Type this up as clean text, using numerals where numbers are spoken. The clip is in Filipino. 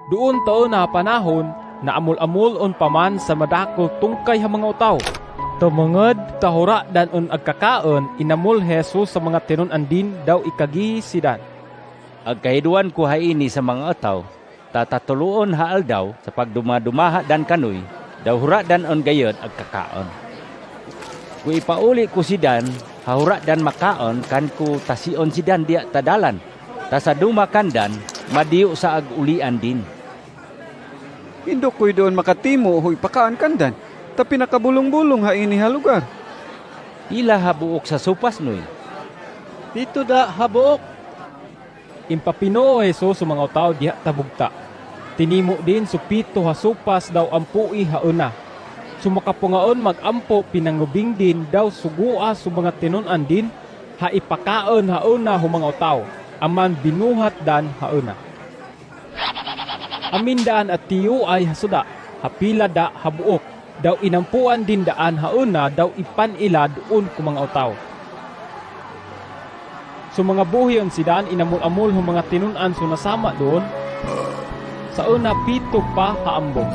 Doon taon na panahon na amul-amul on paman sa madakol tungkay ha mga utaw. Tumungod tahura dan on agkakaon inamul Jesus sa mga tinunan din daw ikagi sidan. Agkahiduan ko haini sa mga ataw, tatatuluon haal daw sa pagdumadumaha dan kanoy, daw hura dan on gayod agkakaon. Kung ipauli ko sidan, hahura dan makaon kan ku tasion sidan dia tadalan. Tasa dumakandan, madiyo sa agulian din. Indok ko'y doon makatimo huy pakaan kandan. Tapi nakabulong-bulong ha ini ha lugar. Ila habuok sa supas noy. Dito da habuok. Impapinoo Jesus sa mga utaw diha tabugta. Tinimo din supito hasupas daw ampui hauna. Sumakapungaon magampo pinangubing din daw sugua sa mga tinunan din haipakaon hauna hu mga utaw. Aman binuhat dan hauna. Amindaan at tiyo ay hasuda, hapila da habuok, daw inampuan din daan hauna daw ipanila doon kung mga utaw. So mga buhiyon si daan inamul-amul hong mga tinunan so nasama doon, sa una pito pa kaambong.